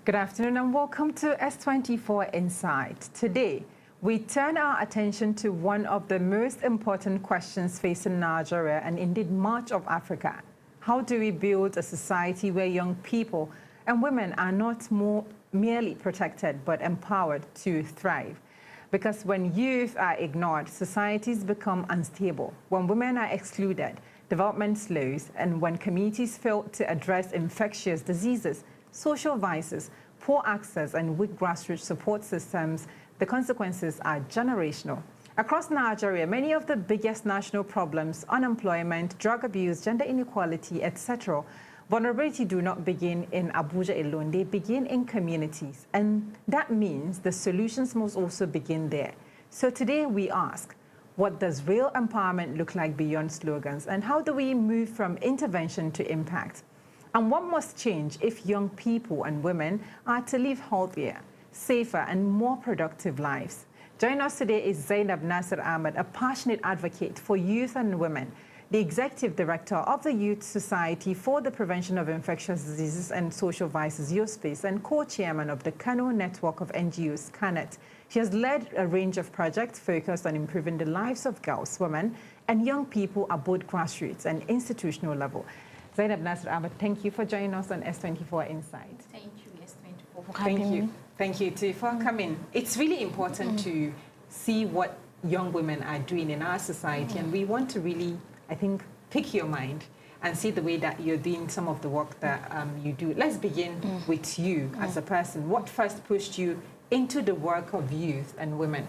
Good afternoon and welcome to S24 Insight. Today, we turn our attention to one of the most important questions facing Nigeria and indeed much of Africa. How do we build a society where young people and women are not merely protected but empowered to thrive? Because when youth are ignored, societies become unstable. When women are excluded, development slows, and when communities fail to address infectious diseases, social vices, poor access, and weak grassroots support systems, the consequences are generational. Across Nigeria, many of the biggest national problems, unemployment, drug abuse, gender inequality, etc., vulnerability do not begin in Abuja alone. They begin in communities. And that means the solutions must also begin there. So today we ask, what does real empowerment look like beyond slogans? And how do we move from intervention to impact? And what must change if young people and women are to live healthier, safer, and more productive lives? Joining us today is Zainab Nasir Ahmed, a passionate advocate for youth and women, the Executive Director of the Youth Society for the Prevention of Infectious Diseases and Social Vices, YOSPACE, and co-chairman of the Kano Network of NGOs, KANET. She has led a range of projects focused on improving the lives of girls, women, and young people at both grassroots and institutional level. Zainab Nasir Ahmed, thank you for joining us on S24 Insight. Thank you, S24, for having me. Thank you, too, for coming. It's really important to see what young women are doing in our society, and we want to really, I think, pick your mind and see the way that you're doing some of the work that you do. Let's begin with you as a person. What first pushed you into the work of youth and women?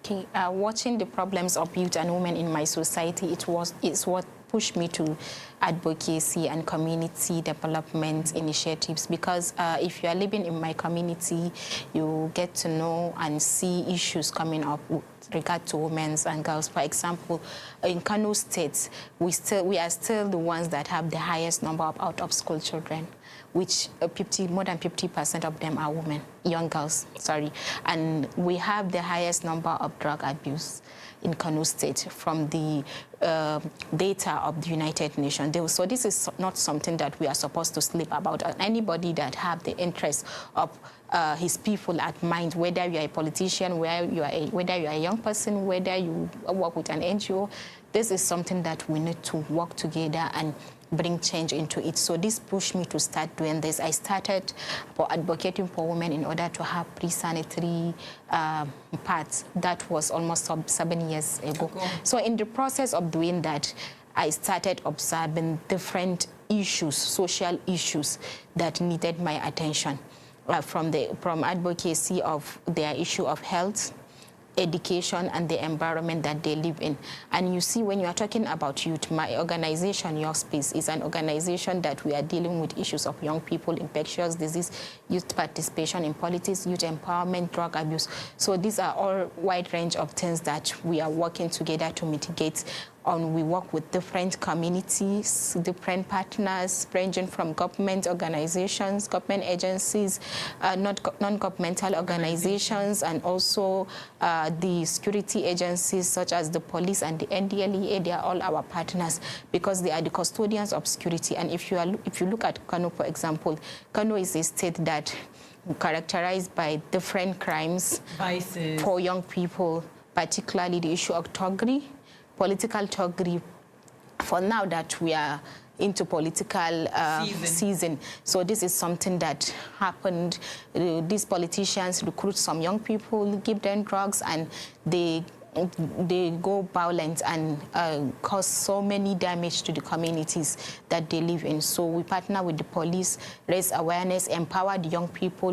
Okay, watching the problems of youth and women in my society, it's what pushed me to advocacy and community development initiatives, because if you are living in my community, you get to know and see issues coming up with regard to women and girls. For example, in Kano State, we are still the ones that have the highest number of out-of-school children, which more than 50% of them are women, young girls, sorry. And we have the highest number of drug abuse in Kano State from the data of the United Nations. So this is not something that we are supposed to sleep about. And anybody that have the interest of his people at mind, whether you are a politician, whether you are a young person, whether you work with an NGO, this is something that we need to work together and bring change into it. So this pushed me to start doing this. I started for advocating for women in order to have pre-sanitary pads. That was almost 7 years ago. So in the process of doing that, I started observing different issues, social issues that needed my attention, from advocacy of their issue of health, education, and the environment that they live in. And you see, when you are talking about youth, my organization, YOSPACE, is an organization that we are dealing with issues of young people, infectious disease, youth participation in politics, youth empowerment, drug abuse. So these are all wide range of things that we are working together to mitigate. We work with different communities, different partners, ranging from government organizations, government agencies, non-governmental organizations, and also the security agencies such as the police and the NDLEA. They are all our partners because they are the custodians of security. And if you look at Kano, for example, Kano is a state that characterized by different crimes, vices for young people, particularly the issue of thuggery, political thuggery, for now that we are into political season. So this is something that happened. These politicians recruit some young people, give them drugs, and they go violent and cause so many damage to the communities that they live in. So we partner with the police, raise awareness, empower the young people.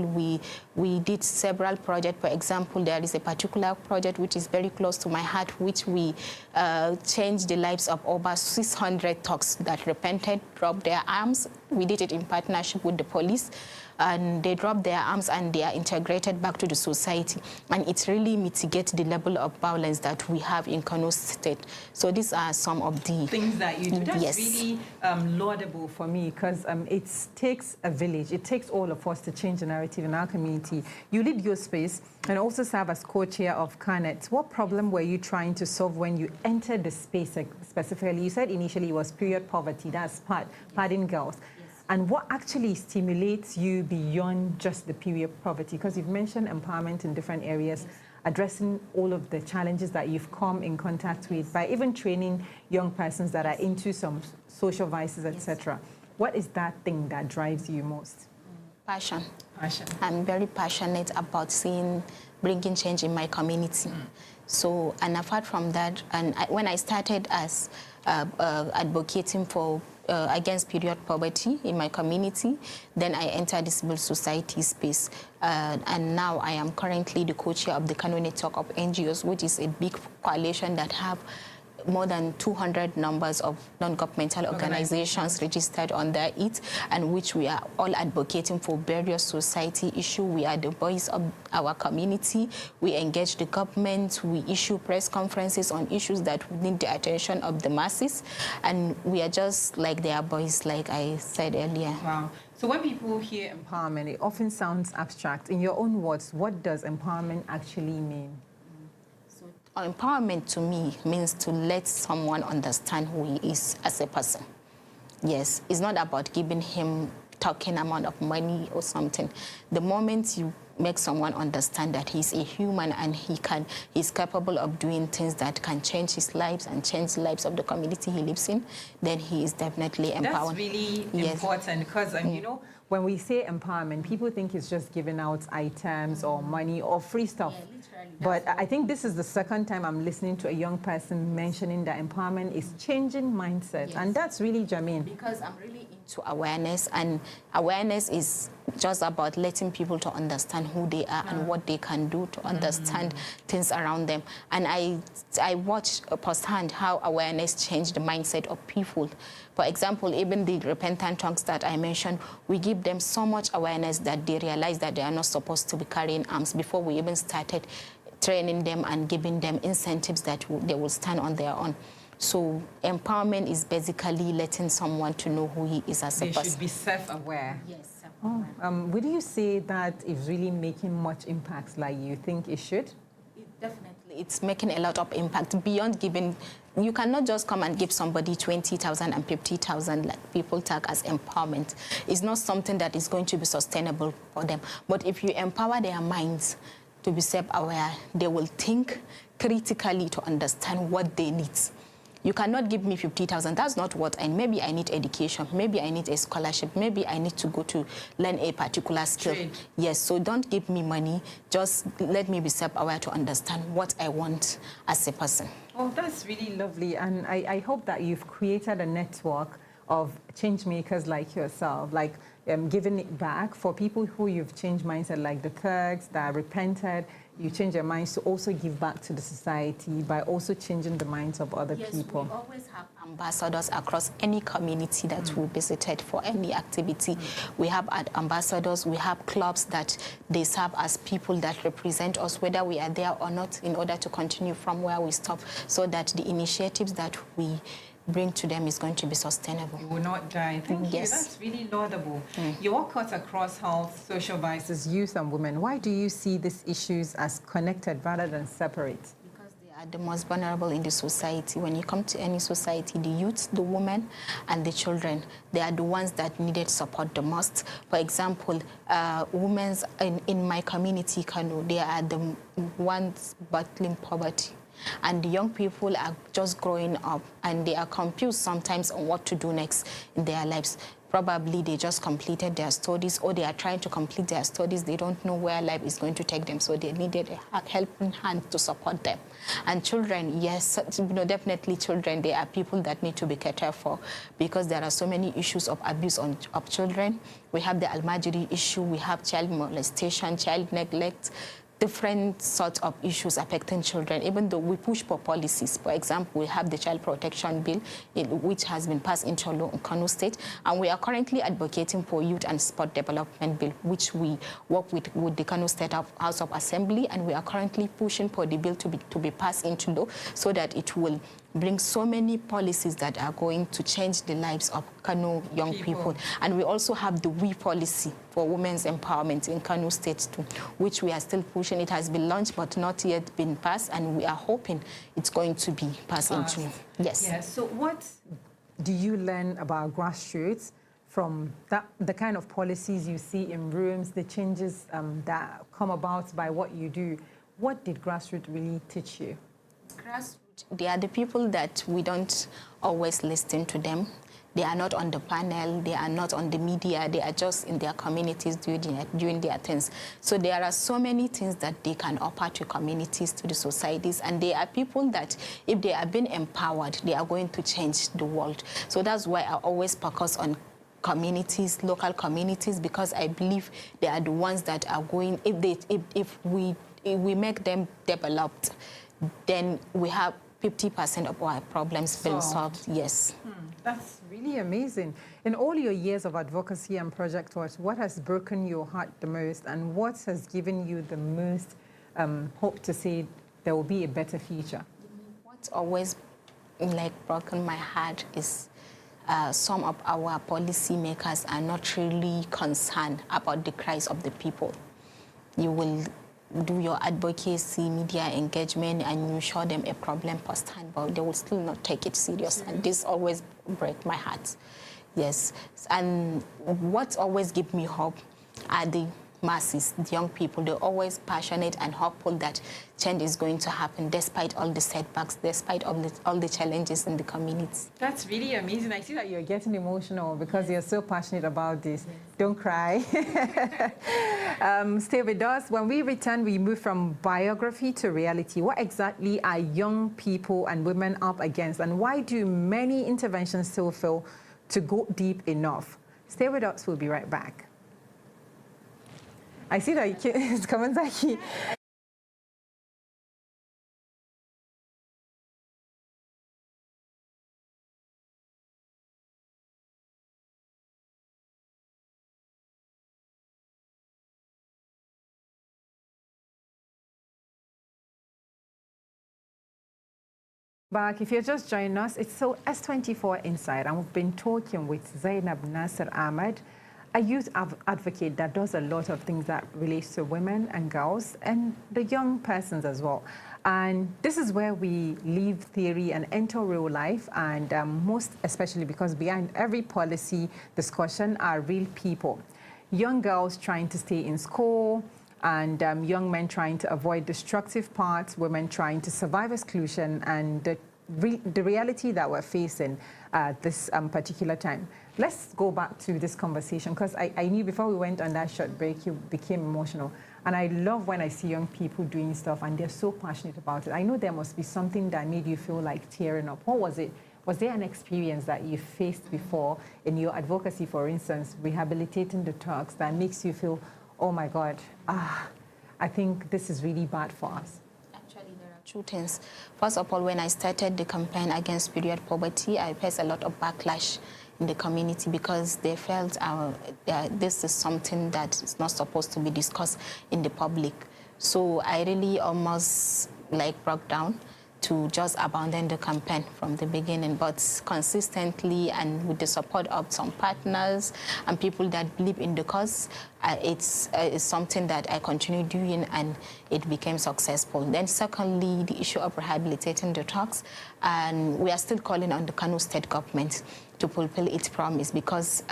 We did several projects. For example, there is a particular project which is very close to my heart, which we changed the lives of over 600 thugs that repented, dropped their arms. We did it in partnership with the police, and they drop their arms and they are integrated back to the society. And it really mitigates the level of violence that we have in Kano State. So these are some of the things that you do. That's really laudable for me, because it takes a village. It takes all of us to change the narrative in our community. You lead YOSPACE and also serve as co-chair of KANET. What problem were you trying to solve when you entered the space specifically? You said initially it was period poverty, that's padding girls. And what actually stimulates you beyond just the period poverty? Because you've mentioned empowerment in different areas, addressing all of the challenges that you've come in contact with by even training young persons that are into some social vices, etc. What is that thing that drives you most? Passion. Passion. I'm very passionate about bringing change in my community. So, and apart from that, when I started as advocating for against period poverty in my community, then I entered the civil society space. And now I am currently the co-chair of the Kano Network of NGOs, which is a big coalition that have more than 200 numbers of non-governmental organizations registered under it, and which we are all advocating for various society issues. We are the voice of our community. We engage the government. We issue press conferences on issues that need the attention of the masses, and we are just like their voice, like I said earlier. Wow. So when people hear empowerment, it often sounds abstract. In your own words, what does empowerment actually mean? Empowerment to me means to let someone understand who he is as a person. Yes, it's not about giving him token amount of money or something. The moment you make someone understand that he's a human and he's capable of doing things that can change his lives and change the lives of the community he lives in, then he is definitely empowered. That's really important because, you know, when we say empowerment, people think it's just giving out items or money or free stuff. But I think this is the second time I'm listening to a young person mentioning that empowerment is changing mindset. And that's really germane. Because I'm really into awareness, and awareness is just about letting people to understand who they are and what they can do to understand things around them. And I watch firsthand how awareness changed the mindset of people. For example, even the repentant tongues that I mentioned, we give them so much awareness that they realize that they are not supposed to be carrying arms before we even started training them and giving them incentives that they will stand on their own. So empowerment is basically letting someone to know who he is as a person. They should be self-aware. Yes. Would you say that is really making much impact like you think it should? Definitely. It's making a lot of impact beyond giving. You cannot just come and give somebody 20,000 and 50,000 like people tag as empowerment. It's not something that is going to be sustainable for them. But if you empower their minds to be self-aware, they will think critically to understand what they need. You cannot give me 50,000. That's not what I need. Maybe I need education. Maybe I need a scholarship. Maybe I need to go to learn a particular skill. Trade. Yes, so don't give me money. Just let me be self-aware to understand what I want as a person. Oh, that's really lovely. And I hope that you've created a network of change makers like yourself, like giving it back for people who you've changed mindset, like the thugs that repented. You change their minds to also give back to the society by also changing the minds of other people. We always have ambassadors across any community that we visited for any activity. We have ambassadors, we have clubs that they serve as people that represent us, whether we are there or not, in order to continue from where we stop, so that the initiatives that we bring to them is going to be sustainable. You will not die. Thank you. That's really laudable. Your work cuts across health, social vices, youth and women. Why do you see these issues as connected rather than separate? Because they are the most vulnerable in the society. When you come to any society, the youth, the women, and the children, they are the ones that needed support the most. For example, women in my community, Kano, they are the ones battling poverty. And the young people are just growing up and they are confused sometimes on what to do next in their lives. Probably they just completed their studies, or they are trying to complete their studies. They don't know where life is going to take them, so they needed a helping hand to support them. And children, yes, definitely children, they are people that need to be catered for, because there are so many issues of abuse of children. We have the Almajiri issue, we have child molestation, child neglect, different sorts of issues affecting children, even though we push for policies. For example, we have the Child Protection Bill, which has been passed into law in Kano State, and we are currently advocating for Youth and Sport Development Bill, which we work with the Kano State House of Assembly, and we are currently pushing for the bill to be passed into law, so that it will bring so many policies that are going to change the lives of Kano young people. And we also have the WE policy for women's empowerment in Kano State too, which we are still pushing. It has been launched but not yet been passed, and we are hoping it's going to be passed into. Yes. So what do you learn about grassroots from the kind of policies you see in rooms, the changes that come about by what you do. What did grassroots really teach you? Grassroots, they are the people that we don't always listen to them. They are not on the panel, they are not on the media, they are just in their communities doing their things. So there are so many things that they can offer to communities, to the societies, and they are people that if they are being empowered, they are going to change the world. So that's why I always focus on communities, local communities, because I believe they are the ones that are going, if we make them developed, then we have 50% of our problems been solved. Yes. That's really amazing. In all your years of advocacy and project work, what has broken your heart the most, and what has given you the most hope to say there will be a better future? What's always broken my heart is some of our policymakers are not really concerned about the cries of the people. You will do your advocacy, media engagement, and you show them a problem firsthand, but they will still not take it serious. And this always breaks my heart. Yes. And what always gives me hope are the masses, the young people. They're always passionate and hopeful that change is going to happen despite all the setbacks, despite all the challenges in the community. That's really amazing. I see that you're getting emotional because you're so passionate about this. Don't cry. Stay with us. When we return, we move from biography to reality. What exactly are young people and women up against, and why do many interventions still fail to go deep enough? Stay with us. We'll be right back. I see that it's coming back here. Back. If you're just joining us, it's so S24 Inside, and we've been talking with Zainab Nasser Ahmed, a youth advocate that does a lot of things that relates to women and girls and the young persons as well. And this is where we leave theory and enter real life, and most especially because behind every policy discussion are real people. Young girls trying to stay in school, and young men trying to avoid destructive parts, women trying to survive exclusion, and the reality that we're facing this particular time. Let's go back to this conversation, because I knew before we went on that short break, you became emotional. And I love when I see young people doing stuff and they're so passionate about it. I know there must be something that made you feel like tearing up. What was it? Was there an experience that you faced before in your advocacy, for instance, rehabilitating the Turks, that makes you feel, oh my God, I think this is really bad for us? Actually, there are two things. First of all, when I started the campaign against period poverty, I faced a lot of backlash in the community because they felt this is something that is not supposed to be discussed in the public. So I really almost broke down to just abandon the campaign from the beginning, but consistently and with the support of some partners and people that believe in the cause, it's something that I continue doing, and it became successful. Then secondly, the issue of rehabilitating the Turks, and we are still calling on the Kano state government to fulfill its promise, because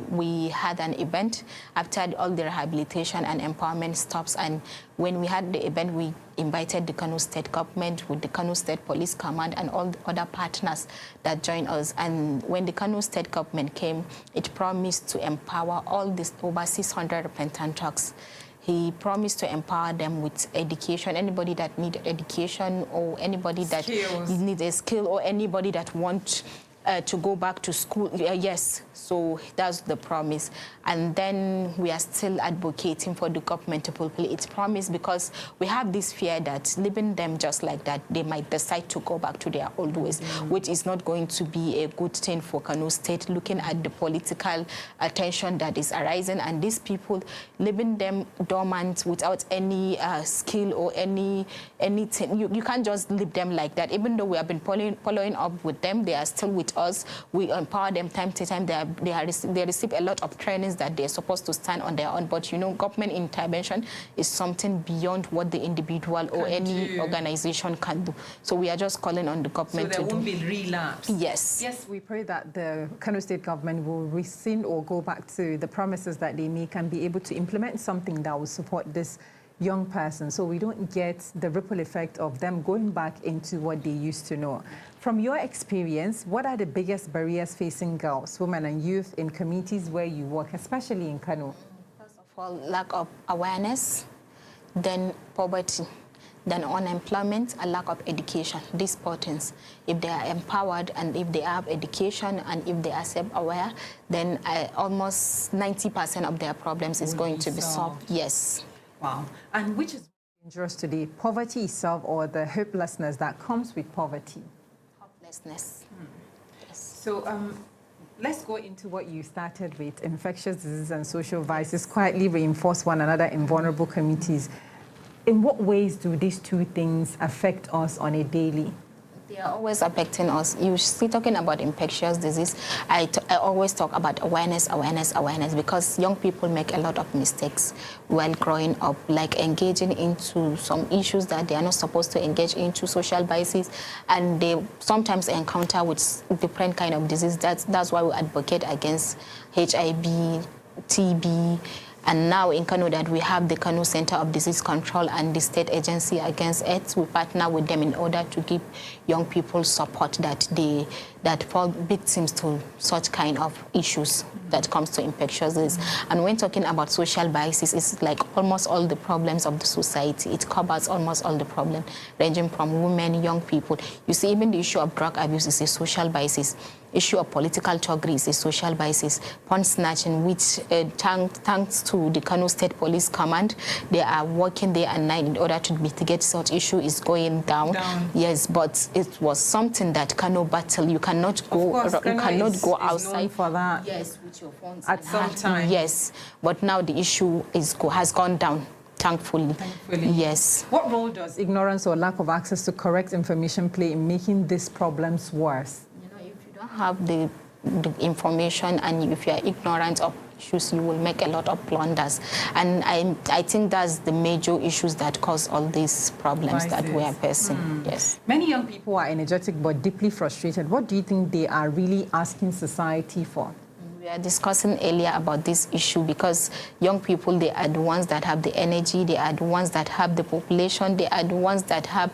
we had an event after all the rehabilitation and empowerment stops, and when we had the event, we invited the Kano state government with the Kano State Police Command and all the other partners that joined us. And when the Kano state government came, it promised to empower all these over 600 repentant Turks. He promised to empower them with education. Anybody that needed education, or anybody that needs a skill, or anybody that wants to go back to school. Yes, so that's the promise. And then we are still advocating for the government to fulfill its promise, because we have this fear that leaving them just like that, they might decide to go back to their old ways, which is not going to be a good thing for Kano State, looking at the political tension that is arising, and these people, leaving them dormant without any skill or anything. You can't just leave them like that. Even though we have been following up with them, they are still with with us. We empower them time to time. They receive a lot of trainings that they're supposed to stand on their own. But, you know, government intervention is something beyond what the individual or any organization can do. So we are just calling on the government to do. So there won't be relapse. Yes. Yes, we pray that the Kano State government will rescind or go back to the promises that they make and be able to implement something that will support this young person, so we don't get the ripple effect of them going back into what they used to know. From your experience, what are the biggest barriers facing girls, women and youth in communities where you work, especially in Kano? First of all, lack of awareness, then poverty, then unemployment, and lack of education. These four things. If they are empowered and if they have education and if they are self-aware, then almost 90% of their problems is going to be solved. Yes. Wow. And which is dangerous today, poverty itself or the hopelessness that comes with poverty? Hopelessness. Yes. So let's go into what you started with, infectious diseases and social vices quietly reinforce one another in vulnerable communities. In what ways do these two things affect us on a daily? They are always affecting us. You see, talking about infectious disease, I always talk about awareness, because young people make a lot of mistakes while growing up, like engaging into some issues that they are not supposed to engage into, social vices, and they sometimes encounter with different kind of disease. That's why we advocate against HIV, TB, and now in Kano that we have the Kano Center of Disease Control and the State Agency Against AIDS. We partner with them in order to give young people support that fall victims to such kind of issues that comes to infectious disease. And when talking about social biases, it's like almost all the problems of the society. It covers almost all the problems, ranging from women, young people. You see, even the issue of drug abuse is a social biasis. Issue of political thuggery is a social biasis. Pawn snatching, which thanks to the Kano State Police Command, they are working day and night in order to mitigate such issue, is going down. Yes, but it was something that Kano battle. You cannot go. Of course, you cannot go outside. Known for that. Yes, with your phones at some time. Yes, but now the issue has gone down. Thankfully. Yes. What role does ignorance or lack of access to correct information play in making these problems worse? Have the information, and if you are ignorant of issues, you will make a lot of blunders. And I think that's the major issues that cause all these problems that we are facing. Yes. Many young people are energetic but deeply frustrated. What do you think they are really asking society for? We are discussing earlier about this issue because young people, they are the ones that have the energy, they are the ones that have the population, they are the ones that have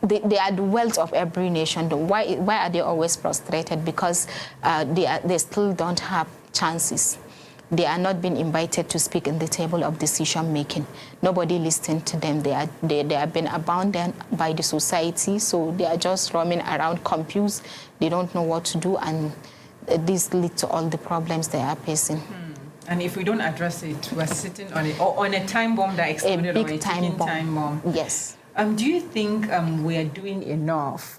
they are the wealth of every nation. Why are they always frustrated? Because they still don't have chances. They are not being invited to speak in the table of decision making. Nobody listens to them. They have been abandoned by the society, so they are just roaming around confused. They don't know what to do, and this leads to all the problems they are facing. And if we don't address it, we're sitting on a time bomb that exploded, a big time bomb. Yes. Do you think we are doing enough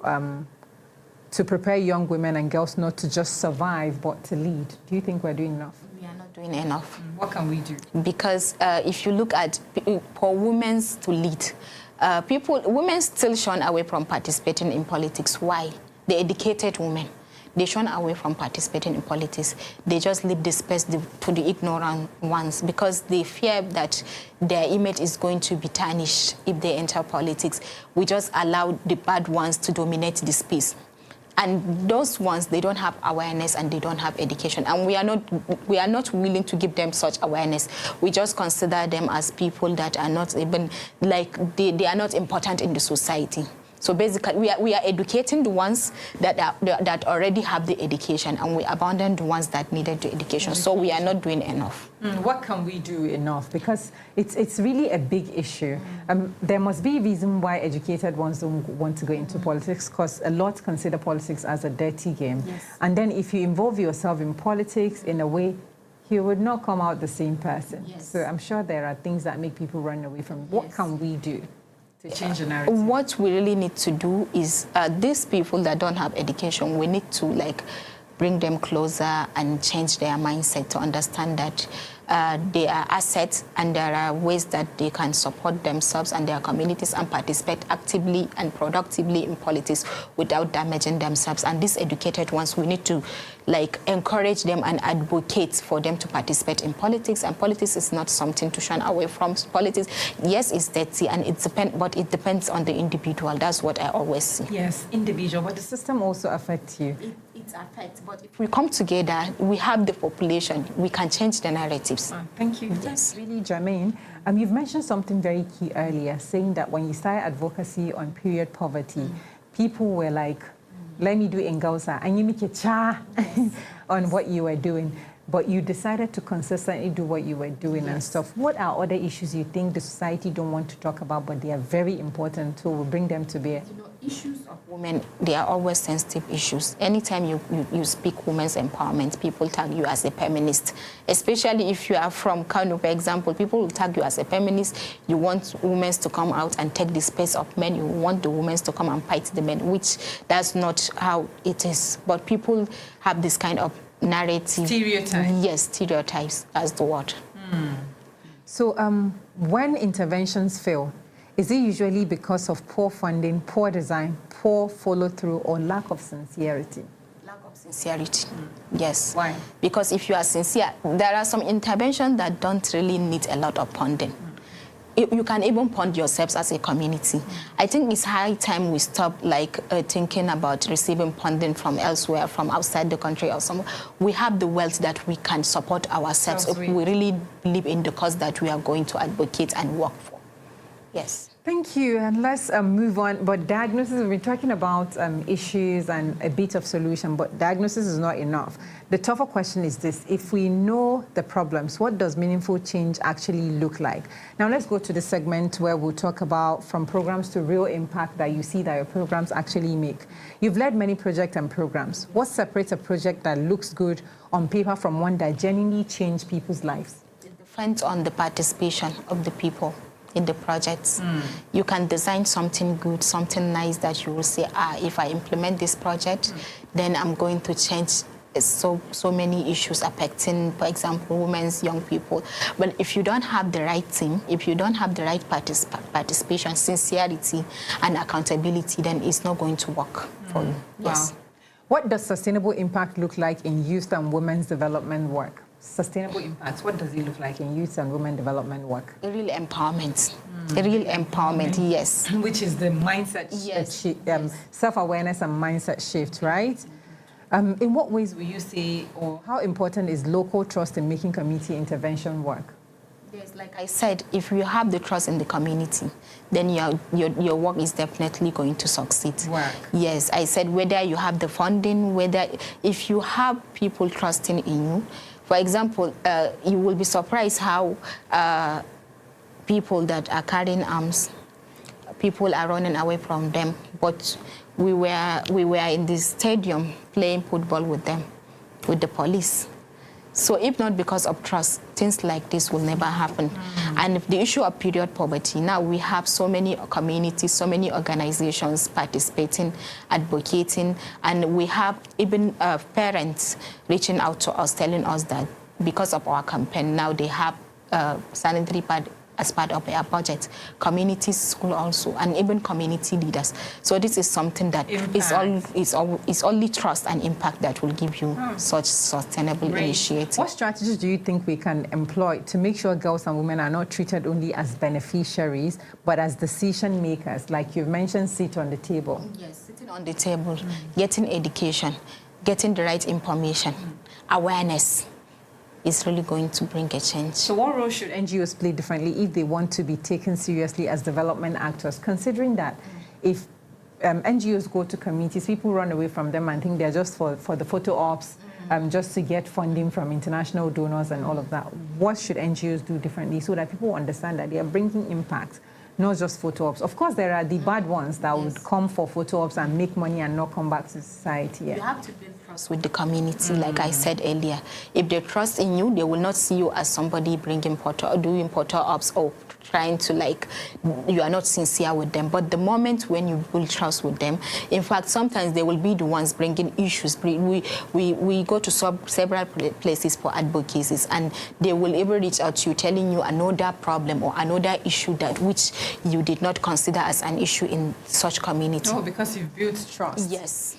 to prepare young women and girls not to just survive but to lead? Do you think we're doing enough? We are not doing enough. What can we do? Because if you look at for women to lead, women still shun away from participating in politics. Why? The educated women. They shun away from participating in politics. They just leave the space to the ignorant ones because they fear that their image is going to be tarnished if they enter politics. We just allow the bad ones to dominate the space. And those ones, they don't have awareness and they don't have education. And we are not willing to give them such awareness. We just consider them as people that are not even, like, they are not important in the society. So basically, we are educating the ones that already have the education, and we abandon the ones that needed the education. So we are not doing enough. What can we do enough? Because it's really a big issue. There must be a reason why educated ones don't want to go into politics, because a lot consider politics as a dirty game. Yes. And then if you involve yourself in politics in a way, you would not come out the same person. Yes. So I'm sure there are things that make people run away from. What can we do to change the narrative? What we really need to do is these people that don't have education, we need to bring them closer and change their mindset to understand that they are assets and there are ways that they can support themselves and their communities and participate actively and productively in politics without damaging themselves. And these educated ones, we need to encourage them and advocate for them to participate in politics. And politics is not something to shun away from. Politics, yes, it's dirty and but it depends on the individual. That's what I always see. Yes, individual, but the system also affects you. It affects, but if we come together, we have the population, we can change the narratives. Thank you. Yes. That's really germane. You've mentioned something very key earlier, saying that when you started advocacy on period poverty, people were like, let me do Ingausa, and you make a cha on what you were doing. But you decided to consistently do what you were doing and stuff. What are other issues you think the society don't want to talk about, but they are very important, so we'll bring them to bear? You know, issues of women, they are always sensitive issues. Anytime you speak women's empowerment, people tag you as a feminist. Especially if you are from Kano, for example, people will tag you as a feminist. You want women to come out and take the space of men. You want the women to come and fight the men, which that's not how it is. But people have this kind of narrative. Stereotypes. Yes, stereotypes as the word. So when interventions fail, is it usually because of poor funding, poor design, poor follow-through, or lack of sincerity? Lack of sincerity, yes. Why? Because if you are sincere, there are some interventions that don't really need a lot of funding. You can even fund yourselves as a community. I think it's high time we stop thinking about receiving funding from elsewhere, from outside the country or somewhere. We have the wealth that we can support ourselves if we really believe in the cause that we are going to advocate and work for. Yes. Thank you, and let's move on. But diagnosis, we've been talking about issues and a bit of solution, but diagnosis is not enough. The tougher question is this: if we know the problems, what does meaningful change actually look like? Now let's go to the segment where we'll talk about from programs to real impact that you see that your programs actually make. You've led many projects and programs. What separates a project that looks good on paper from one that genuinely changed people's lives? It depends on the participation of the people in the projects. You can design something good, something nice that you will say, if I implement this project, then I'm going to change so many issues affecting, for example, women's, young people. But if you don't have the right team, if you don't have the right participation, sincerity, and accountability, then it's not going to work for you. Yes. Wow. What does sustainable impact look like in youth and women's development work? Sustainable impacts, what does it look like in youth and women development work? A real empowerment. A real empowerment, yes. Which is the mindset shift, self-awareness and mindset shift, right? In what ways will you say, or how important is local trust in making community intervention work? Yes, like I said, if you have the trust in the community, then your work is definitely going to succeed. Work. Yes, I said whether you have the funding, if you have people trusting in you. For example, you will be surprised how people that are carrying arms, people are running away from them. But we were in this stadium playing football with them, with the police. So if not because of trust, things like this will never happen. And the issue of period poverty, now we have so many communities, so many organizations participating, advocating, and we have even parents reaching out to us, telling us that because of our campaign, now they have sanitary pad as part of their budget, communities, school also, and even community leaders. So this is something that is only trust and impact that will give you such sustainable initiative. What strategies do you think we can employ to make sure girls and women are not treated only as beneficiaries, but as decision makers? Like you've mentioned, sit on the table. Yes, sitting on the table, getting education, getting the right information, awareness is really going to bring a change. So what role should NGOs play differently if they want to be taken seriously as development actors, considering that if NGOs go to communities, people run away from them and think they're just for the photo ops, just to get funding from international donors and all of that. What should NGOs do differently so that people understand that they are bringing impact, not just photo ops? Of course, there are the bad ones that would come for photo ops and make money and not come back to society. You have to build trust with the community, like I said earlier. If they trust in you, they will not see you as somebody bringing photo or doing photo ops or trying to you are not sincere with them. But the moment when you build trust with them, in fact, sometimes they will be the ones bringing issues. We go to several places for advocacies, and they will even reach out to you telling you another problem or another issue that which you did not consider as an issue in such community. Oh, because you've built trust. Yes.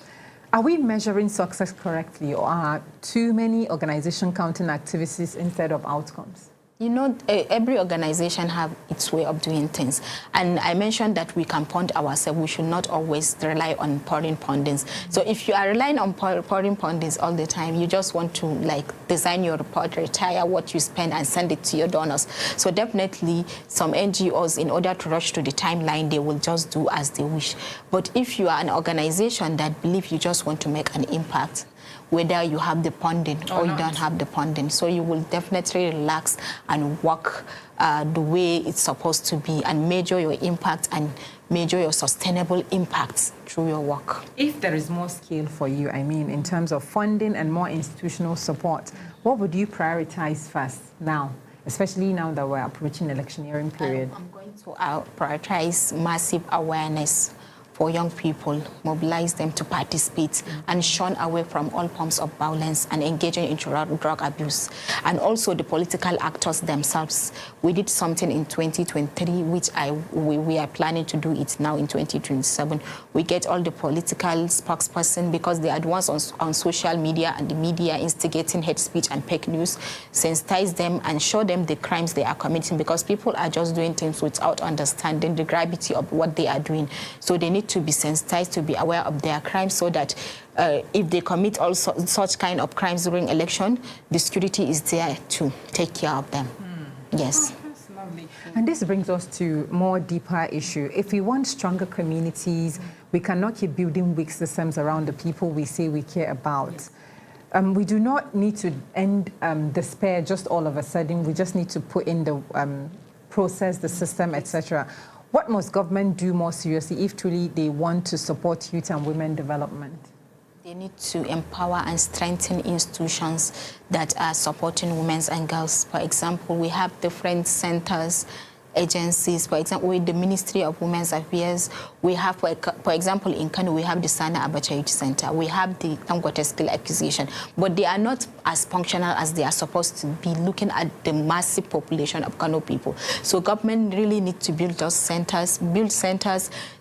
Are we measuring success correctly, or are too many organizations counting activities instead of outcomes? You know, every organization have its way of doing things. And I mentioned that we can fund ourselves. We should not always rely on pouring fundings. So if you are relying on pouring fundings all the time, you just want to design your report, retire what you spend and send it to your donors. So definitely some NGOs, in order to rush to the timeline, they will just do as they wish. But if you are an organization that believes you just want to make an impact, whether you have the funding or you don't have the funding. So you will definitely relax and work the way it's supposed to be and measure your impact and measure your sustainable impacts through your work. If there is more scale for you, I mean, in terms of funding and more institutional support, what would you prioritize first now, especially now that we're approaching electioneering period? I'm going to prioritize massive awareness for young people, mobilize them to participate and shun away from all forms of violence and engaging in drug abuse. And also the political actors themselves. We did something in 2023, which we are planning to do it now in 2027. We get all the political spokesperson, because they are the ones on social media and the media instigating hate speech and fake news, sensitize them and show them the crimes they are committing, because people are just doing things without understanding the gravity of what they are doing. So they need to be sensitized, to be aware of their crimes, so that if they commit also such kind of crimes during election, the security is there to take care of them. Yes. Oh, that's lovely. And this brings us to more deeper issue. If we want stronger communities, we cannot keep building weak systems around the people we say we care about. Yes. We do not need to end despair just all of a sudden. We just need to put in the process, the system, etc. What must government do more seriously if truly they want to support youth and women development? They need to empower and strengthen institutions that are supporting women and girls. For example, we have different centers, agencies. For example, with the Ministry of Women's Affairs, we have, for example, in Kano, we have the Sana Abacha Youth Center. We have the Dangote Skill Acquisition, but they are not as functional as they are supposed to be, looking at the massive population of Kano people. So government really needs to build those centers,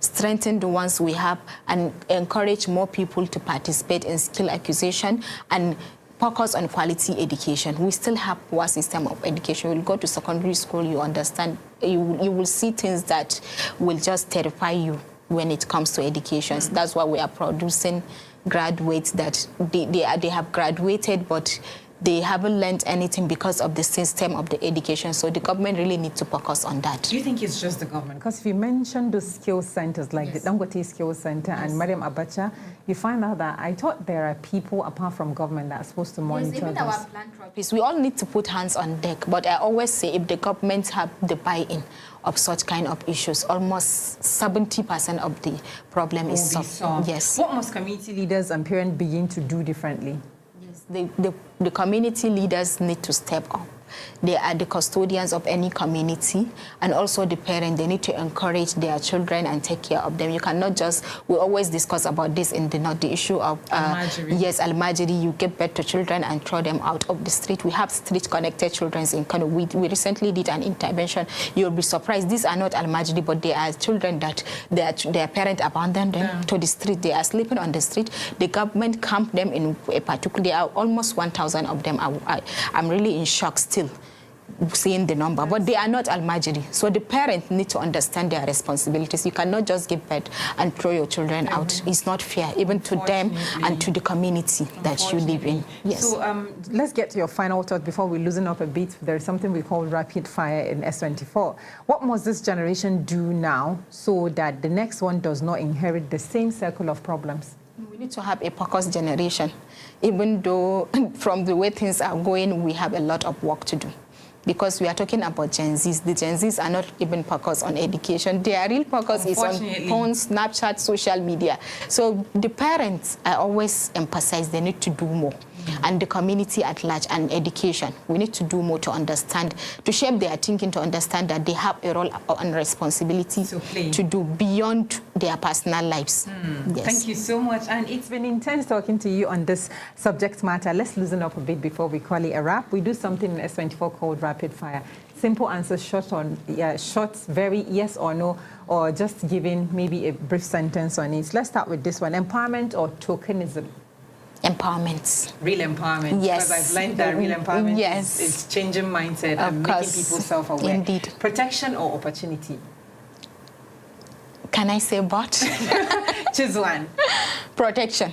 strengthen the ones we have, and encourage more people to participate in skill acquisition and focus on quality education. We still have poor system of education. You'll go to secondary school, you understand, you will see things that will just terrify you when it comes to education. So that's why we are producing graduates that they have graduated, but they haven't learned anything because of the system of the education. So the government really needs to focus on that. Do you think it's just the government? Because if you mention those skill centers like the Dangote Skill Center and Mariam Abacha, you find out that I thought there are people apart from government that are supposed to monitor even this. Our philanthropists, we all need to put hands on deck. But I always say if the government have the buy-in of such kind of issues, almost 70% of the problem is solved. Yes. What must community leaders and parents begin to do differently? The community leaders need to step up. They are the custodians of any community, and also the parents, they need to encourage their children and take care of them. You cannot just, we always discuss about this in the north, the issue of Al-Majiri. You give birth to children and throw them out of the street. We have street-connected children in Kano. We recently did an intervention. You'll be surprised. These are not Al-Majiri, but they are children that their parents abandoned them to the street. They are sleeping on the street. The government camped them in a particular, there are almost 1,000 of them. I'm really in shock still seeing the number, but they are not Al-Majiri. So the parents need to understand their responsibilities. You cannot just give birth and throw your children out. It's not fair, even to them and to the community that you live in. Yes. So let's get to your final thought before we loosen up a bit. There is something we call rapid fire in S24. What must this generation do now so that the next one does not inherit the same circle of problems? We need to have a focused generation. Even though from the way things are going, we have a lot of work to do. Because we are talking about Gen Zs. The Gen Zs are not even focused on education. Their real focus is on phones, Snapchat, social media. So the parents, I always emphasize they need to do more. and the community at large, and education. We need to do more to understand, to shape their thinking, to understand that they have a role and responsibility to do beyond their personal lives. Yes. Thank you so much. And it's been intense talking to you on this subject matter. Let's loosen up a bit before we call it a wrap. We do something in S24 called rapid fire. Simple answers, short, very yes or no, or just giving maybe a brief sentence on it. Let's start with this one. Empowerment or tokenism? Empowerment. Real empowerment. Yes. Because I've learned that real empowerment yes. is changing mindset and making people self-aware. Indeed. Protection or opportunity? Can I say but? Choose one. Protection.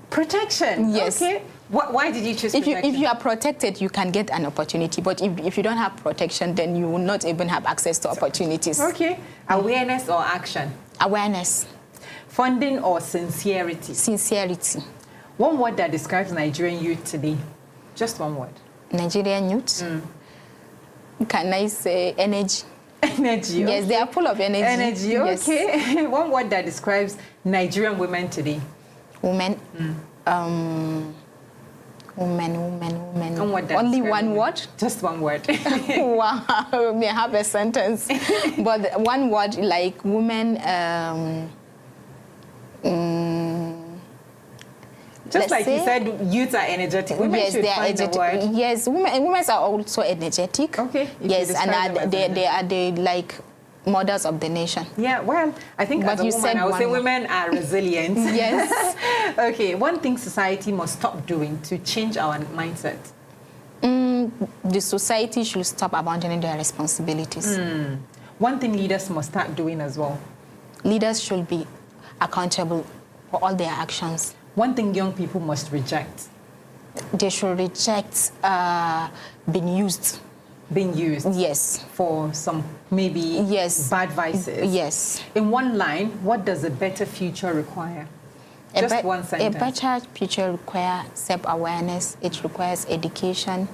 Protection? Yes. Okay. Why did you choose protection? If you are protected, you can get an opportunity. But if you don't have protection, then you will not even have access to opportunities. Okay. Awareness or action? Awareness. Funding or sincerity? Sincerity. One word that describes Nigerian youth today. Just one word. Nigerian youth? Can I say energy? Energy. Yes, okay. They are full of energy. Energy, yes. okay. One word that describes Nigerian women today. Women. Women. Only one word? Just one word. Wow, may have a sentence. But one word like women. Just like you said, youths are energetic. Women yes, should they are find energetic. the word. Yes, women are also energetic. Okay. Yes, and they are the like mothers of the nation. Yeah, well, I think but as a woman, I would say women are resilient. Yes. Okay, one thing society must stop doing to change our mindset. The society should stop abandoning their responsibilities. One thing leaders must start doing as well. Leaders should be accountable for all their actions. One thing young people must reject. They should reject being used. Being used? Yes. For some maybe bad vices? Yes. In one line, what does a better future require? Just one sentence. A better future requires self-awareness, it requires education,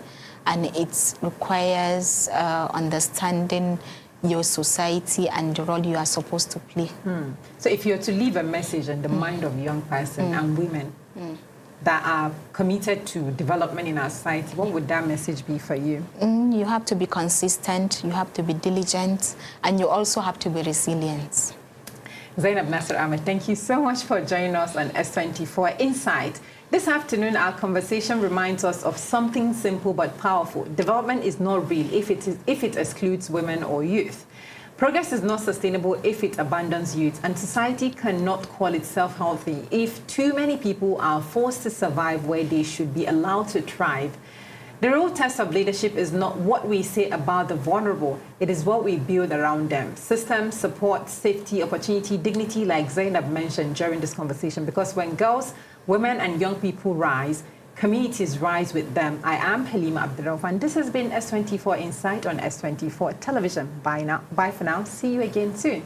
and it requires understanding your society and the role you are supposed to play. So if you're to leave a message in the mind of a young person and women that are committed to development in our society, what would that message be for you? You have to be consistent, you have to be diligent, and you also have to be resilient. Zainab Nasser Ahmed, thank you so much for joining us on S24 Insight. This afternoon, our conversation reminds us of something simple but powerful. Development is not real if it excludes women or youth. Progress is not sustainable if it abandons youth, and society cannot call itself healthy if too many people are forced to survive where they should be allowed to thrive. The real test of leadership is not what we say about the vulnerable, it is what we build around them. Systems, support, safety, opportunity, dignity, like Zainab mentioned during this conversation, because when girls, women and young people rise, communities rise with them. I am Halima Abdurrauf, and this has been S24 Insight on S24 Television. Bye for now. See you again soon.